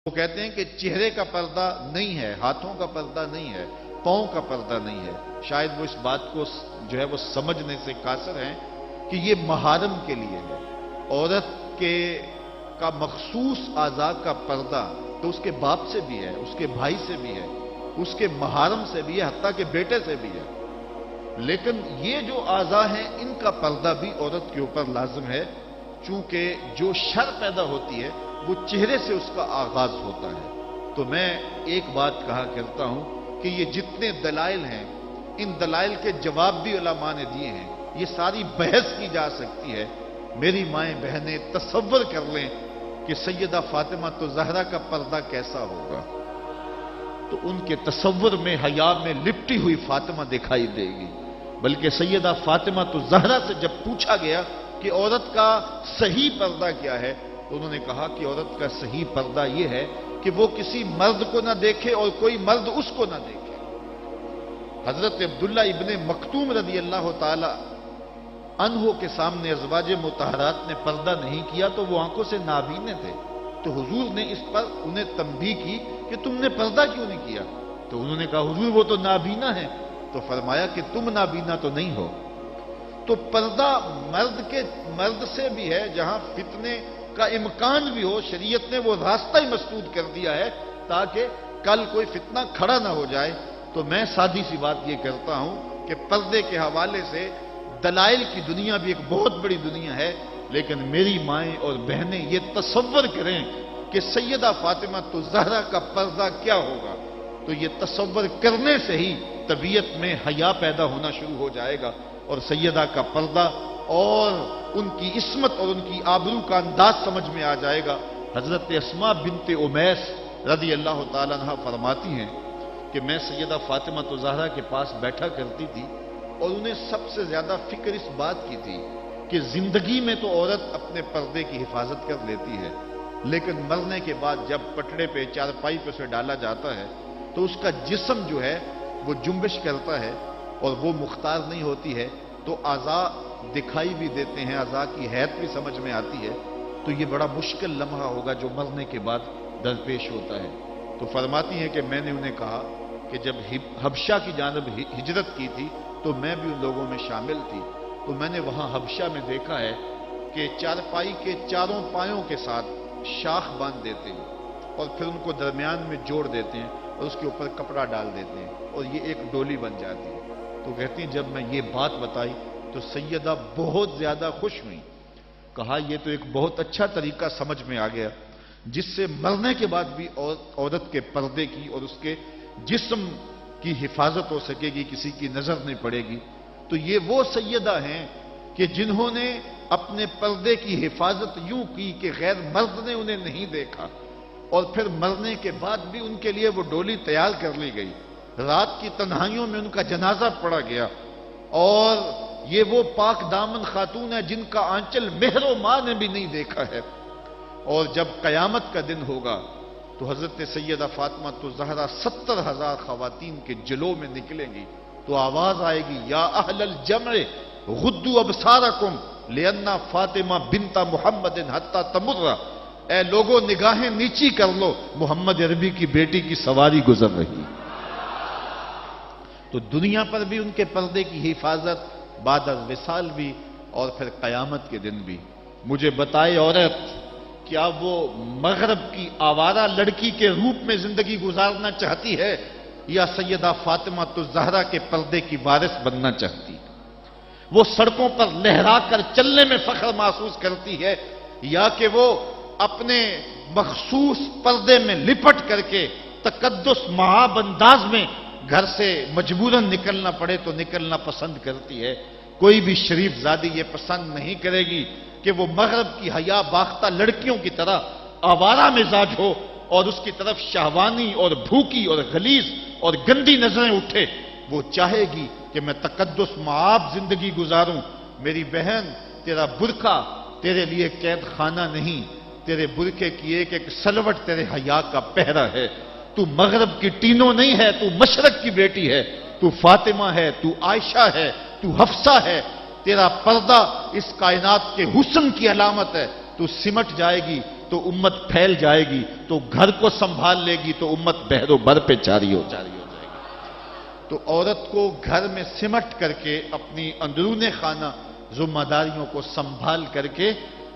وہ کہتے ہیں کہ چہرے کا پردہ نہیں ہے، ہاتھوں کا پردہ نہیں ہے، پاؤں کا پردہ نہیں ہے۔ شاید وہ اس بات کو جو ہے وہ سمجھنے سے قاصر ہیں کہ یہ محارم کے لیے ہے۔ عورت کا مخصوص اعضاء کا پردہ تو اس کے باپ سے بھی ہے، اس کے بھائی سے بھی ہے، اس کے محارم سے بھی ہے، حتیٰ کہ بیٹے سے بھی ہے۔ لیکن یہ جو اعضاء ہیں ان کا پردہ بھی عورت کے اوپر لازم ہے، چونکہ جو شر پیدا ہوتی ہے وہ چہرے سے اس کا آغاز ہوتا ہے۔ تو میں ایک بات کہا کرتا ہوں کہ یہ جتنے دلائل ہیں ان دلائل کے جواب بھی علماء نے دیے ہیں، یہ ساری بحث کی جا سکتی ہے۔ میری مائیں بہنیں تصور کر لیں کہ سیدہ فاطمہ تو زہرا کا پردہ کیسا ہوگا، تو ان کے تصور میں حیا میں لپٹی ہوئی فاطمہ دکھائی دے گی۔ بلکہ سیدہ فاطمہ تو زہرا سے جب پوچھا گیا کہ عورت کا صحیح پردہ کیا ہے تو انہوں نے کہا کہ عورت کا صحیح پردہ یہ ہے کہ وہ کسی مرد کو نہ دیکھے اور کوئی مرد اس کو نہ دیکھے۔ حضرت عبداللہ ابن مکتوم رضی اللہ تعالی عنہ کے سامنے ازواج مطہرات نے پردہ نہیں کیا تو وہ آنکھوں سے نابینے تھے، تو حضور نے اس پر انہیں تنبیہ کی کہ تم نے پردہ کیوں نہیں کیا؟ تو انہوں نے کہا حضور وہ تو نابینا ہے۔ تو فرمایا کہ تم نابینا تو نہیں ہو۔ تو پردہ مرد سے بھی ہے، جہاں فتنے کا امکان بھی ہو، شریعت نے وہ راستہ ہی مسدود کر دیا ہے تاکہ کل کوئی فتنہ کھڑا نہ ہو جائے۔ تو میں سادی سی بات یہ کرتا ہوں کہ پردے کے حوالے سے دلائل کی دنیا بھی ایک بہت بڑی دنیا ہے، لیکن میری مائیں اور بہنیں یہ تصور کریں کہ سیدہ فاطمہ تو زہرا کا پردہ کیا ہوگا، تو یہ تصور کرنے سے ہی طبیعت میں حیا پیدا ہونا شروع ہو جائے گا، اور سیدہ کا پردہ اور ان کی عصمت اور ان کی آبرو کا انداز سمجھ میں آ جائے گا۔ حضرت اسماء بنت امیس رضی اللہ تعالیٰ عنہ فرماتی ہیں کہ میں سیدہ فاطمہ تو زہرا کے پاس بیٹھا کرتی تھی اور انہیں سب سے زیادہ فکر اس بات کی تھی کہ زندگی میں تو عورت اپنے پردے کی حفاظت کر لیتی ہے، لیکن مرنے کے بعد جب پٹڑے پہ چارپائی پہ اسے ڈالا جاتا ہے تو اس کا جسم جو ہے وہ جنبش کرتا ہے اور وہ مختار نہیں ہوتی ہے، تو اعضاء دکھائی بھی دیتے ہیں، اعضاء کی حیت بھی سمجھ میں آتی ہے، تو یہ بڑا مشکل لمحہ ہوگا جو مرنے کے بعد درپیش ہوتا ہے۔ تو فرماتی ہیں کہ میں نے انہیں کہا کہ جب حبشہ کی جانب ہجرت کی تھی تو میں بھی ان لوگوں میں شامل تھی، تو میں نے وہاں حبشہ میں دیکھا ہے کہ چارپائی کے چاروں پایوں کے ساتھ شاخ باندھ دیتے ہیں اور پھر ان کو درمیان میں جوڑ دیتے ہیں اور اس کے اوپر کپڑا ڈال دیتے ہیں اور یہ ایک ڈولی بن جاتی ہے۔ تو کہتی ہیں جب میں یہ بات بتائی تو سیدہ بہت زیادہ خوش ہوئی، کہا یہ تو ایک بہت اچھا طریقہ سمجھ میں آ گیا جس سے مرنے کے بعد بھی عورت کے پردے کی اور اس کے جسم کی حفاظت ہو سکے گی، کسی کی نظر نہیں پڑے گی۔ تو یہ وہ سیدہ ہیں کہ جنہوں نے اپنے پردے کی حفاظت یوں کی کہ غیر مرد نے انہیں نہیں دیکھا، اور پھر مرنے کے بعد بھی ان کے لیے وہ ڈولی تیار کر لی گئی، رات کی تنہائیوں میں ان کا جنازہ پڑا گیا، اور یہ وہ پاک دامن خاتون ہے جن کا آنچل مہر و ماں نے بھی نہیں دیکھا ہے۔ اور جب قیامت کا دن ہوگا تو حضرت سیدہ فاطمہ تو زہرا 70,000 خواتین کے جلو میں نکلیں گی، تو آواز آئے گی یا اہل الجمع غدوا ابصارکم لأن فاطمہ بنت محمد حتی تمر، اے لوگوں نگاہیں نیچی کر لو، محمد عربی کی بیٹی کی سواری گزر رہی۔ تو دنیا پر بھی ان کے پردے کی حفاظت، بعد از وصال بھی، اور پھر قیامت کے دن بھی۔ مجھے بتائے عورت کیا وہ مغرب کی آوارہ لڑکی کے روپ میں زندگی گزارنا چاہتی ہے یا سیدہ فاطمہ تو زہرا کے پردے کی وارث بننا چاہتی ہے؟ وہ سڑکوں پر لہرا کر چلنے میں فخر محسوس کرتی ہے یا کہ وہ اپنے مخصوص پردے میں لپٹ کر کے تقدس مہاب انداز میں گھر سے مجبوراً نکلنا پڑے تو نکلنا پسند کرتی ہے؟ کوئی بھی شریف زادی یہ پسند نہیں کرے گی کہ وہ مغرب کی حیا باختہ لڑکیوں کی طرح آوارہ مزاج ہو اور اس کی طرف شہوانی اور بھوکی اور غلیظ اور گندی نظریں اٹھے۔ وہ چاہے گی کہ میں تقدس معاب زندگی گزاروں۔ میری بہن، تیرا برقع تیرے لیے قید خانہ نہیں، تیرے برقعے کی ایک ایک سلوٹ تیرے حیا کا پہرا ہے۔ تو مغرب کی ٹینو نہیں ہے، تو مشرق کی بیٹی ہے، تو فاطمہ ہے، تو عائشہ ہے، تو حفصہ ہے۔ تیرا پردہ اس کائنات کے حسن کی علامت ہے، تو سمٹ جائے گی تو امت پھیل جائے گی، تو گھر کو سنبھال لے گی تو امت بحر و بر پہ جاری ہو جائے گی۔ تو عورت کو گھر میں سمٹ کر کے اپنی اندرون خانہ ذمہ داریوں کو سنبھال کر کے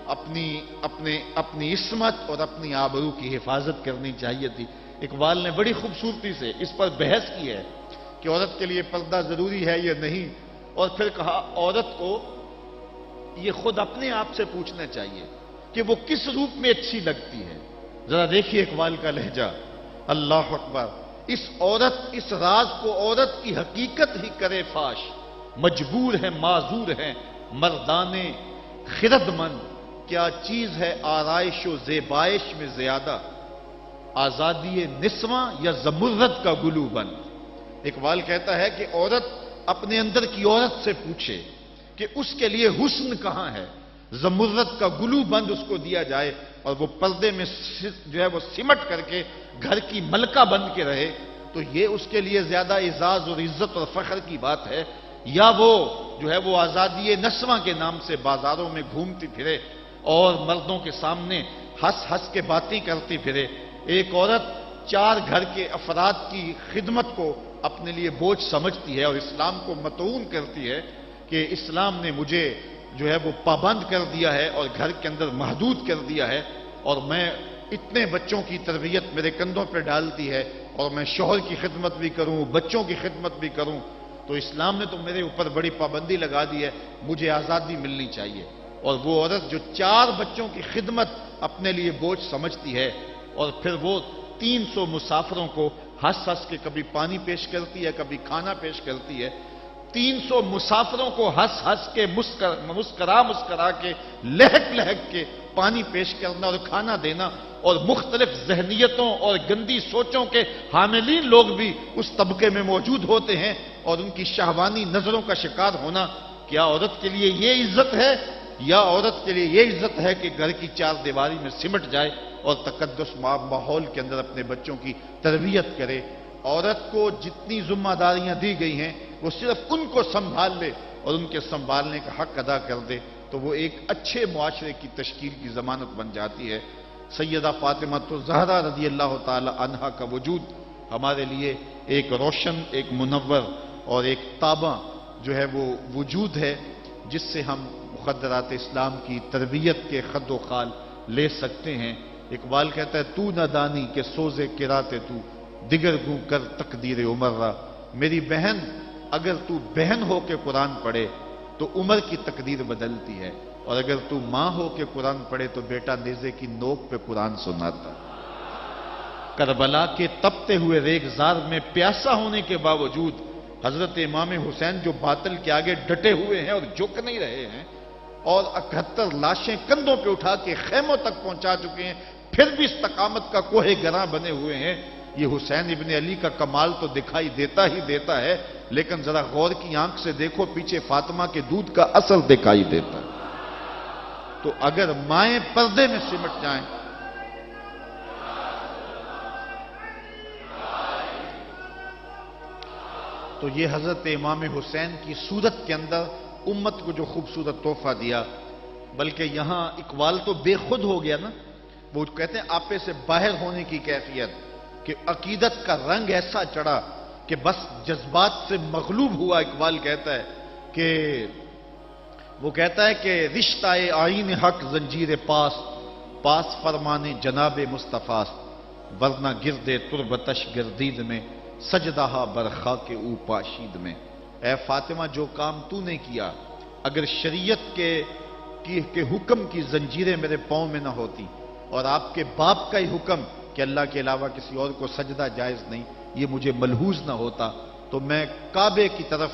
اپنی عصمت اور اپنی آبرو کی حفاظت کرنی چاہیے تھی۔ اقبال نے بڑی خوبصورتی سے اس پر بحث کی ہے کہ عورت کے لیے پردہ ضروری ہے یا نہیں، اور پھر کہا عورت کو یہ خود اپنے آپ سے پوچھنا چاہیے کہ وہ کس روپ میں اچھی لگتی ہے۔ ذرا دیکھیے اقبال کا لہجہ، اللہ اکبر۔ اس راز کو عورت کی حقیقت ہی کرے فاش، مجبور ہے معذور ہے مردانے خرد مند، کیا چیز ہے آرائش و زیبائش میں زیادہ، آزادی نسواں یا زمرد کا گلو بند۔ اقبال کہتا ہے کہ عورت اپنے اندر کی عورت سے پوچھے کہ اس کے لیے حسن کہاں ہے، زمرد کا گلو بند اس کو دیا جائے اور وہ پردے میں جو ہے وہ سمٹ کر کے گھر کی ملکہ بن کے رہے، تو یہ اس کے لیے زیادہ اعزاز اور عزت اور فخر کی بات ہے، یا وہ جو ہے وہ آزادی نسواں کے نام سے بازاروں میں گھومتی پھرے اور مردوں کے سامنے ہنس ہنس کے باتیں کرتی پھرے۔ ایک عورت 4 گھر کے افراد کی خدمت کو اپنے لیے بوجھ سمجھتی ہے اور اسلام کو متعون کرتی ہے کہ اسلام نے مجھے جو ہے وہ پابند کر دیا ہے اور گھر کے اندر محدود کر دیا ہے، اور میں اتنے بچوں کی تربیت میرے کندھوں پہ ڈالتی ہے، اور میں شوہر کی خدمت بھی کروں، بچوں کی خدمت بھی کروں، تو اسلام نے تو میرے اوپر بڑی پابندی لگا دی ہے، مجھے آزادی ملنی چاہیے۔ اور وہ عورت جو 4 بچوں کی خدمت اپنے لیے بوجھ سمجھتی ہے، اور پھر وہ 300 مسافروں کو ہنس ہنس کے کبھی پانی پیش کرتی ہے، کبھی کھانا پیش کرتی ہے، 300 مسافروں کو ہنس ہنس کے مسکرا کے لہک لہک کے پانی پیش کرنا اور کھانا دینا، اور مختلف ذہنیتوں اور گندی سوچوں کے حاملین لوگ بھی اس طبقے میں موجود ہوتے ہیں اور ان کی شہوانی نظروں کا شکار ہونا، کیا عورت کے لیے یہ عزت ہے؟ یا عورت کے لیے یہ عزت ہے کہ گھر کی 4 دیواری میں سمٹ جائے اور تقدس ماحول کے اندر اپنے بچوں کی تربیت کرے؟ عورت کو جتنی ذمہ داریاں دی گئی ہیں وہ صرف ان کو سنبھال لے اور ان کے سنبھالنے کا حق ادا کر دے تو وہ ایک اچھے معاشرے کی تشکیل کی ضمانت بن جاتی ہے۔ سیدہ فاطمہ الزہرا رضی اللہ تعالی عنہا کا وجود ہمارے لیے ایک روشن، ایک منور اور ایک تابع جو ہے وہ وجود ہے، جس سے ہم مقدرات اسلام کی تربیت کے خد و خال لے سکتے ہیں۔ اقبال کہتا ہے تو نہ دانی کہ سوزے کراتے تو دیگر گوں کر تقدیر عمر را، میری بہن اگر تو بہن ہو کے قرآن پڑھے تو عمر کی تقدیر بدلتی ہے، اور اگر تو ماں ہو کے قرآن پڑھے تو بیٹا نیزے کی نوک پہ قرآن سناتا۔ کربلا کے تپتے ہوئے ریگزار میں پیاسا ہونے کے باوجود حضرت امام حسین جو باطل کے آگے ڈٹے ہوئے ہیں اور جھک نہیں رہے ہیں، اور 71 لاشیں کندھوں پہ اٹھا کے خیموں تک پہنچا چکے ہیں، پھر بھی استقامت کا کوہ گراں بنے ہوئے ہیں، یہ حسین ابن علی کا کمال تو دکھائی دیتا ہی دیتا ہے، لیکن ذرا غور کی آنکھ سے دیکھو پیچھے فاطمہ کے دودھ کا اثر دکھائی دیتا ہے۔ تو اگر مائیں پردے میں سمٹ جائیں تو یہ حضرت امام حسین کی صورت کے اندر امت کو جو خوبصورت تحفہ دیا، بلکہ یہاں اقبال تو بے خود ہو گیا نا، وہ کہتے ہیں آپے سے باہر ہونے کی کیفیت، کہ عقیدت کا رنگ ایسا چڑھا کہ بس جذبات سے مغلوب ہوا۔ اقبال کہتا ہے کہ وہ کہتا ہے کہ رشتہ آئین حق زنجیر پاس فرمانے جناب مصطفیٰ، ورنہ گردے تربتش گردید میں سجدہ برخا کے او پاشید میں۔ اے فاطمہ جو کام تو نے کیا، اگر شریعت کے حکم کی زنجیریں میرے پاؤں میں نہ ہوتی اور آپ کے باپ کا ہی حکم کہ اللہ کے علاوہ کسی اور کو سجدہ جائز نہیں، یہ مجھے ملحوظ نہ ہوتا تو میں کعبے کی طرف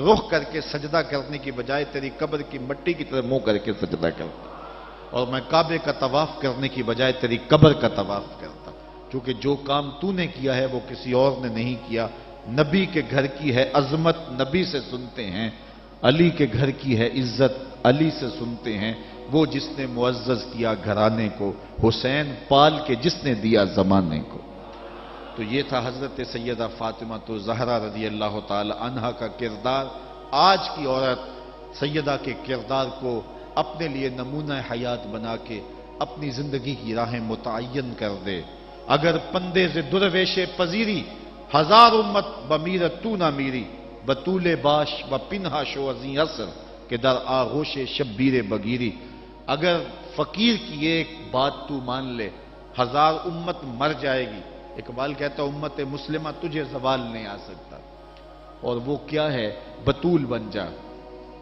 رخ کر کے سجدہ کرنے کی بجائے تیری قبر کی مٹی کی طرف منہ کر کے سجدہ کرتا، اور میں کعبے کا طواف کرنے کی بجائے تیری قبر کا طواف کرتا، کیونکہ جو کام تو نے کیا ہے وہ کسی اور نے نہیں کیا۔ نبی کے گھر کی ہے عظمت، نبی سے سنتے ہیں، علی کے گھر کی ہے عزت، علی سے سنتے ہیں، وہ جس نے معزز کیا گھرانے کو، حسین پال کے جس نے دیا زمانے کو۔ تو یہ تھا حضرت سیدہ فاطمہ الزہرا رضی اللہ تعالی عنہا کا کردار۔ آج کی عورت سیدہ کے کردار کو اپنے لیے نمونہ حیات بنا کے اپنی زندگی کی راہیں متعین کر دے. اگر پندے سے درویش پذیری ہزار امت بمیرت تو نہ میری بطول باش و پنہا شو ازیں اثر کہ در آغوش شبیر بگیری. اگر فقیر کی ایک بات تو مان لے ہزار امت مر جائے گی. اقبال کہتا امت مسلمہ تجھے زوال نہیں آ سکتا. اور وہ کیا ہے؟ بطول بن جا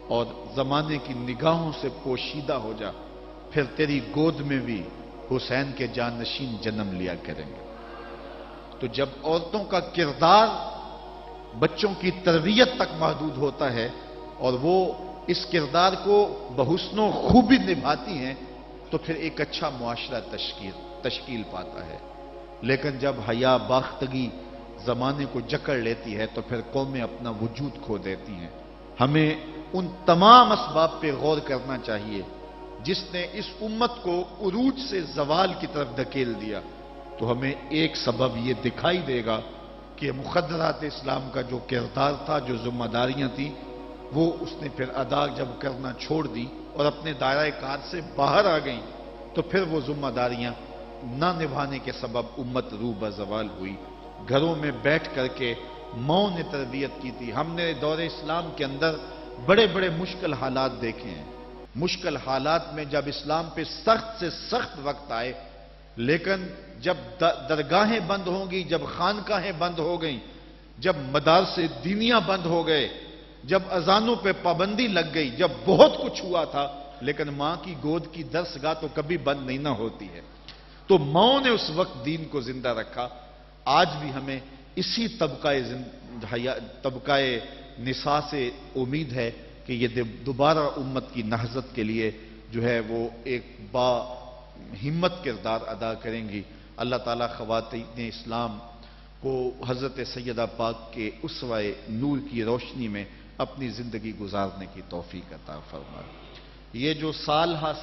اور زمانے کی نگاہوں سے پوشیدہ ہو جا، پھر تیری گود میں بھی حسین کے جانشین جنم لیا کریں گے. تو جب عورتوں کا کردار بچوں کی تربیت تک محدود ہوتا ہے اور وہ اس کردار کو بحسن و خوبی نبھاتی ہیں تو پھر ایک اچھا معاشرہ تشکیل پاتا ہے. لیکن جب حیا باختگی زمانے کو جکڑ لیتی ہے تو پھر قومیں اپنا وجود کھو دیتی ہیں. ہمیں ان تمام اسباب پہ غور کرنا چاہیے جس نے اس امت کو عروج سے زوال کی طرف دھکیل دیا. تو ہمیں ایک سبب یہ دکھائی دے گا کہ مخدرات اسلام کا جو کردار تھا، جو ذمہ داریاں تھیں، وہ اس نے پھر ادا جب کرنا چھوڑ دی اور اپنے دائرہ کار سے باہر آ گئیں تو پھر وہ ذمہ داریاں نہ نبھانے کے سبب امت روح بزوال ہوئی. گھروں میں بیٹھ کر کے ماؤں نے تربیت کی تھی. ہم نے دور اسلام کے اندر بڑے بڑے مشکل حالات دیکھے ہیں. مشکل حالات میں جب اسلام پہ سخت سے سخت وقت آئے، لیکن جب درگاہیں بند ہوں گی، جب خانقاہیں بند ہو گئیں، جب مدارس دینیاں بند ہو گئے، جب اذانوں پہ پابندی لگ گئی، جب بہت کچھ ہوا تھا، لیکن ماں کی گود کی درسگاہ تو کبھی بند نہیں نہ ہوتی ہے. تو ماؤں نے اس وقت دین کو زندہ رکھا. آج بھی ہمیں اسی طبقہ نساء سے امید ہے کہ یہ دوبارہ امت کی نہضت کے لیے جو ہے وہ ایک با ہمت کردار ادا کریں گی. اللہ تعالیٰ خواتین اسلام کو حضرت سیدہ پاک کے اسوہ نور کی روشنی میں اپنی زندگی گزارنے کی توفیق عطا فرمائے. یہ جو سال ہا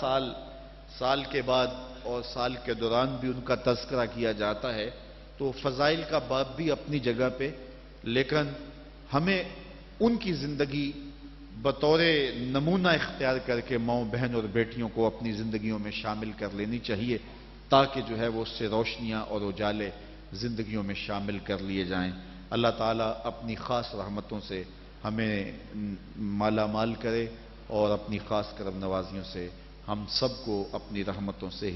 سال کے بعد اور سال کے دوران بھی ان کا تذکرہ کیا جاتا ہے تو فضائل کا باب بھی اپنی جگہ پہ، لیکن ہمیں ان کی زندگی بطور نمونہ اختیار کر کے ماؤں بہن اور بیٹیوں کو اپنی زندگیوں میں شامل کر لینی چاہیے تاکہ جو ہے وہ اس سے روشنیاں اور اجالے زندگیوں میں شامل کر لیے جائیں. اللہ تعالیٰ اپنی خاص رحمتوں سے ہمیں مالا مال کرے اور اپنی خاص کرم نوازیوں سے ہم سب کو اپنی رحمتوں سے